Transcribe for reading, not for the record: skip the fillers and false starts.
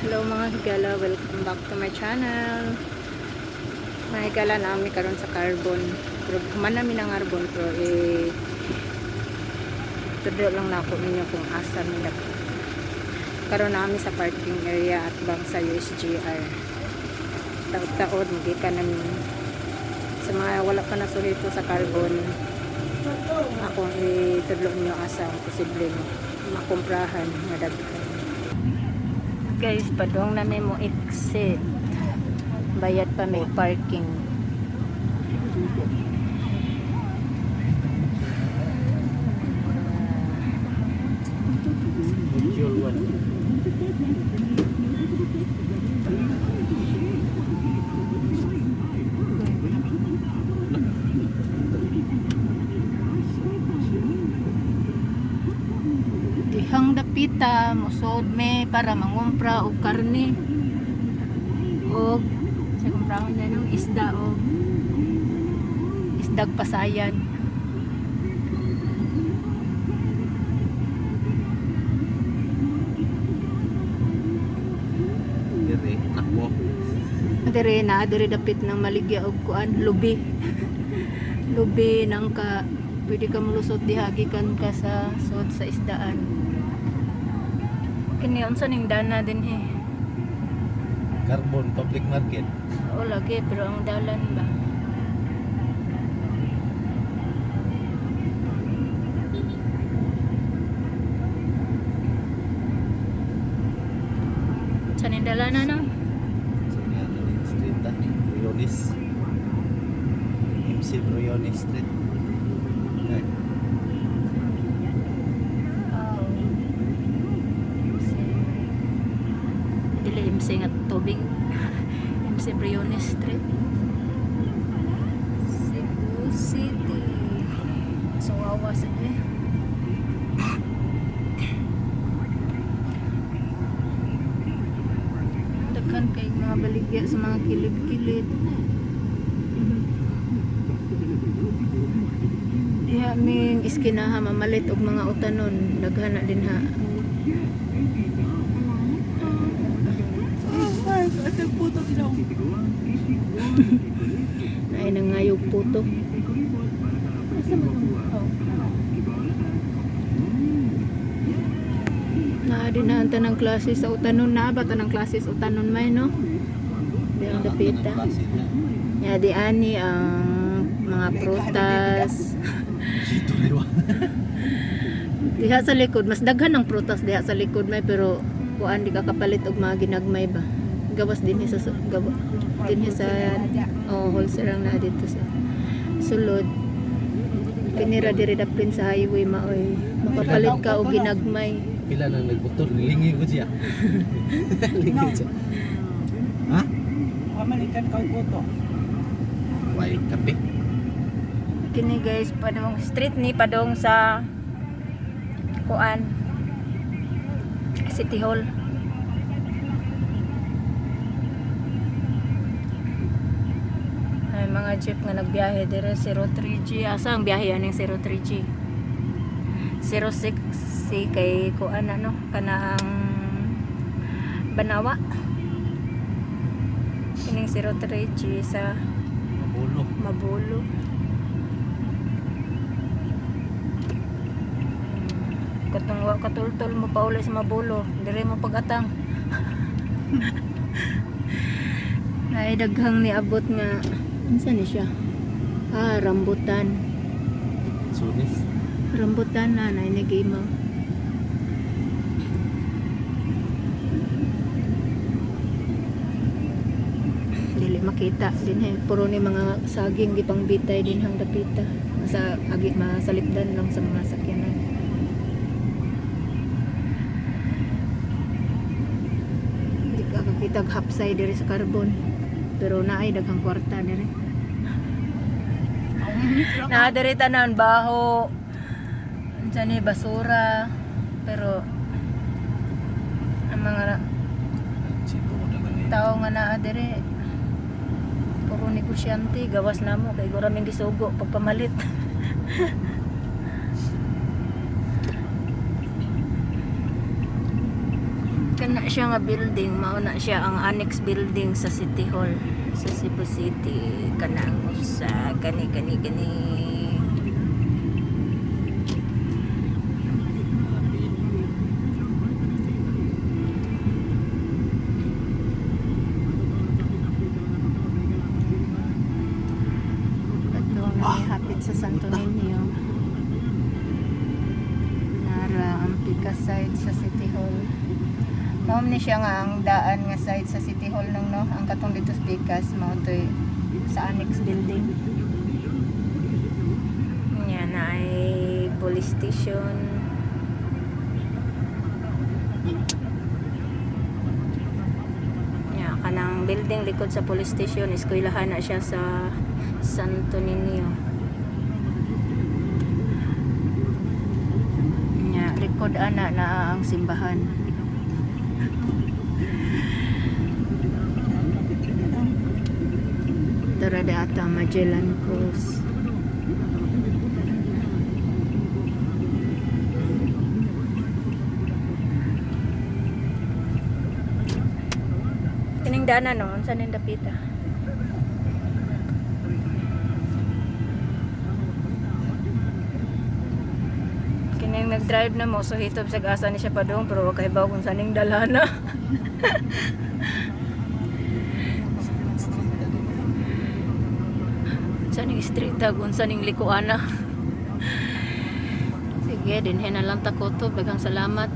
Hello mga higala, welcome back to my channel. Mga higala namin karon sa carbon. Pero human namin ang carbon pero tudlo lang na ako ninyo kung asa nila. Karon namin sa parking area at bang sa USGR. Taod-taod magika namin sa mga wala pa na sulito sa carbon. Ako tudlo niyo asa ang posible makumprahan nga daghan. Guys, padong namin mo exit. Bayad pa may parking. Dihang dapita musod me para mangumpra og karne og sa kumprahon niya ng isda o isdag pasayan. Dire nako. Dire dapit ng maligya og kuan lubi. Lubi nang ka pwede ka mulusot diha gikan ka sa sud sa isdaan. Kini unsa ning dana din Carbon Public Market. O lagi pero ang dalan ba? Saan yung dalanan na? So nga na street ta Briones. MC Briones Street. Okay. Dili MC nga tubig. MC Briones Street. Cebu City. So awas daghan kay mga baligya sa mga kilid-kilid. Diha ming iskinaha mamalit og mga utanon daghan na din ha. Ay nangayog puto. Naadinahan ta ng klase sa utanon na ba ta ng klase sa utanon may no? Di ang dapita. Ya di ani ang mga prutas. Dito lewa. Diha sa likod mas daghan ng prutas diha sa likod may pero kuan di ka kapalit og mga ginagmay ba. Gawas din sa dinhi sa wholesale lang na dito sa sulod. Kinira diri dapin sa highway maoy. Makapalit ka og ginagmay. Pila nang nagmotor nilingi ko siya. Lingi siya. Ha? Pamalikan ka og boto. Why kape? Kini guys padong street ni padong sa kuan City Hall. Ay mga jeep nga nagbiyahe dire 03G. Asa ang biyahe aning 03G? 06 si kay kuan ano kana ang Banawa. Kining 03G sa Mabulo. Mabulo. Katong katultol mo pa uli sa Mabulo, dire mo pagatang. Ay daghang ni abot nga unsa ni siya? Rambutan. Sunis. Rambutan na ni game. Dili makita din puro ni mga saging gipang bitay din hang dapita. Sa agi masalipdan lang sa mga sakyanan. Di ka kakita hapsay diri sa carbon. Pero naay daghang kwarta diri. Na diri tanan baho. Diyan ni basura. Pero ang mga Sito ko na lang. tao nga naa diri puro negosyante gawas namo kay guraming gisugo pagpamalit. Kana siya nga building, mao na siya ang annex building sa City Hall sa Cebu City. Kana ang usa kani. Ito ang hapit sa Santo Niño. Nara ang Pika side sa City Hall. Mao ni siya nga ang daan nga side sa City Hall nung no, ang katong dito sa Pikas mao toy sa annex building. Yan na ay police station. Ya, kanang building likod sa police station, eskwelahan na siya sa Santo Niño. Ya, likod ana na ang simbahan. Darada ata Magellan Cross. Kining daanan no, unsa ning dapita? Kining nag-drive na mo so hitob sa asa ni siya padong pero wag kay baw kung saning dalana. Saning street tag unsa ning likuana. Sige, dinhe na lang ta kutob. Daghang salamat.